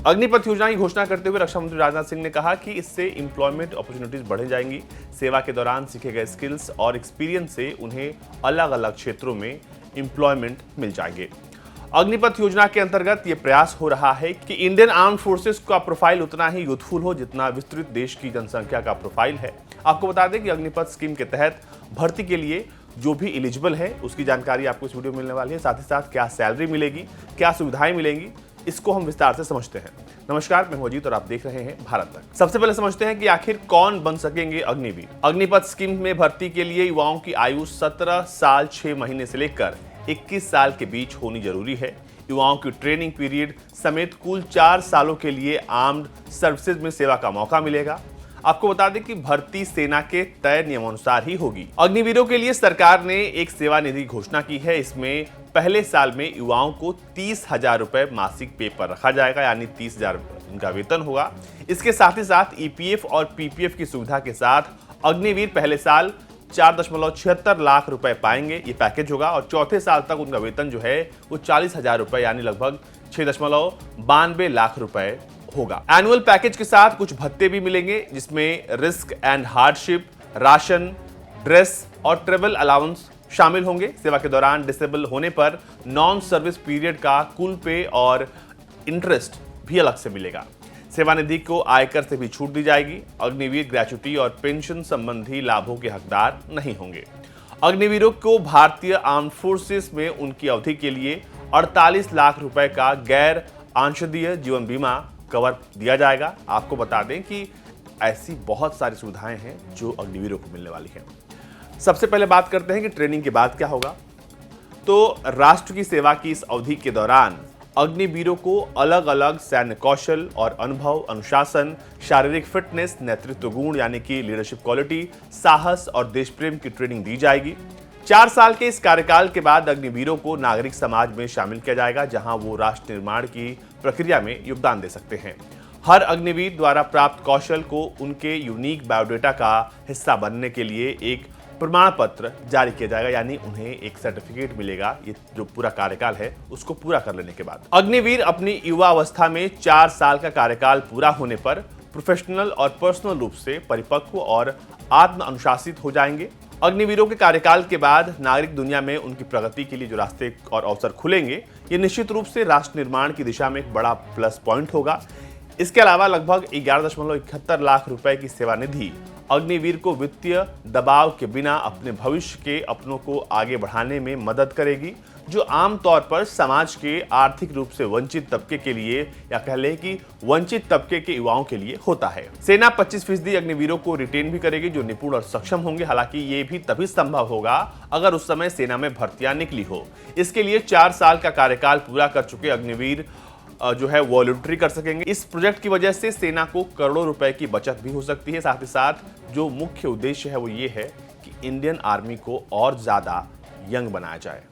अग्निपथ योजना की घोषणा करते हुए रक्षा मंत्री राजनाथ सिंह ने कहा कि इससे एम्प्लॉयमेंट अपॉर्चुनिटीज बढ़ जाएंगी। सेवा के दौरान सीखे गए स्किल्स और एक्सपीरियंस से उन्हें अलग अलग क्षेत्रों में एम्प्लॉयमेंट मिल जाएंगे। अग्निपथ योजना के अंतर्गत यह प्रयास हो रहा है कि इंडियन आर्म्ड फोर्सेस का प्रोफाइल उतना ही यूथफुल हो जितना विस्तृत देश की जनसंख्या का प्रोफाइल है। आपको बता दें कि अग्निपथ स्कीम के तहत भर्ती के लिए जो भी एलिजिबल है उसकी जानकारी आपको इस वीडियो में मिलने वाली है। साथ ही साथ क्या सैलरी मिलेगी, क्या सुविधाएं मिलेंगी, इसको हम विस्तार से समझते हैं। नमस्कार, मैं हूं अजीत और आप देख रहे हैं भारत तक। सबसे पहले समझते हैं कि आखिर कौन बन सकेंगे अग्निवीर। अग्निपथ स्कीम में भर्ती के लिए युवाओं की आयु 17 साल 6 महीने से लेकर 21 साल के बीच होनी जरूरी है। युवाओं की ट्रेनिंग पीरियड समेत कुल 4 सालों के लिए आर्म्ड सर्विसेज में सेवा का मौका मिलेगा। आपको बता दें कि भर्ती सेना के तय नियमानुसार ही होगी। अग्निवीरों के लिए सरकार ने एक सेवा निधि घोषणा की है। इसमें पहले साल में युवाओं को 30,000 रुपए मासिक पे पर रखा जाएगा, यानी 30,000 उनका वेतन होगा। इसके साथ ही साथ ईपीएफ और पीपीएफ की सुविधा के साथ अग्निवीर पहले साल 4.76 लाख रुपए पाएंगे, ये पैकेज होगा। और चौथे साल तक उनका वेतन जो है वो 40,000 रुपए यानी लगभग 6.92 लाख रुपए होगा। एनुअल पैकेज के साथ कुछ भत्ते भी मिलेंगे, जिसमें risk and hardship, ration, dress और ट्रेवल अलाउंस शामिल होंगे। सेवा के दौरान डिसेबल होने पर नॉन सर्विस पीरियड का कुल पे और इंटरेस्ट भी अलग से मिलेगा। सेवानिधि को आयकर से भी छूट दी जाएगी। अग्निवीर ग्रेच्युटी और पेंशन संबंधी लाभों के हकदार नहीं होंगे। अग्निवीरों को भारतीय आर्म्ड फोर्सेस में उनकी अवधि के लिए 48 लाख रुपए का गैर अंशदायी जीवन बीमा कवर दिया जाएगा। आपको बता दें कि ऐसी बहुत सारी सुविधाएं हैं जो अग्निवीरों को मिलने वाली हैं। सबसे पहले बात करते हैं कि ट्रेनिंग के बाद क्या होगा। तो राष्ट्र की सेवा की इस अवधि के दौरान अग्निवीरों को अलग अलग सैन्य कौशल और अनुभव, अनुशासन, शारीरिक फिटनेस, नेतृत्व गुण यानी कि लीडरशिप क्वालिटी, साहस और देश प्रेम की ट्रेनिंग दी जाएगी। 4 साल के इस कार्यकाल के बाद अग्निवीरों को नागरिक समाज में शामिल किया जाएगा, जहां वो राष्ट्र निर्माण की प्रक्रिया में योगदान दे सकते हैं। हर अग्निवीर द्वारा प्राप्त कौशल को उनके यूनिक बायोडेटा का हिस्सा बनने के लिए एक प्रमाण पत्र जारी किया जाएगा, यानी उन्हें एक सर्टिफिकेट मिलेगा। ये जो पूरा कार्यकाल है उसको पूरा कर लेने के बाद अग्निवीर अपनी युवा अवस्था में 4 साल का कार्यकाल पूरा होने पर प्रोफेशनल और पर्सनल रूप से परिपक्व और आत्म अनुशासित हो जाएंगे। अग्निवीरों के कार्यकाल के बाद नागरिक दुनिया में उनकी प्रगति के लिए जो रास्ते और अवसर खुलेंगे, ये निश्चित रूप से राष्ट्र निर्माण की दिशा में एक बड़ा प्लस पॉइंट होगा। इसके अलावा लगभग 11.71 लाख रुपए की सेवा निधि अग्निवीर को वित्तीय दबाव के बिना अपने भविष्य के अपनों को आगे बढ़ाने में मदद करेगी, जो आमतौर पर समाज के आर्थिक रूप से वंचित तबके के लिए या कह लें कि वंचित तबके के युवाओं के लिए होता है। सेना 25% अग्निवीरों को रिटेन भी करेगी, जो निपुण और सक्षम होंगे। हालांकि ये भी तभी संभव होगा अगर उस समय सेना में भर्तियां निकली हो। इसके लिए 4 साल का कार्यकाल पूरा कर चुके अग्निवीर जो है वॉलंटरी कर सकेंगे। इस प्रोजेक्ट की वजह से सेना को करोड़ों रुपए की बचत भी हो सकती है। साथ ही साथ जो मुख्य उद्देश्य है वो ये है कि इंडियन आर्मी को और ज्यादा यंग बनाया जाए।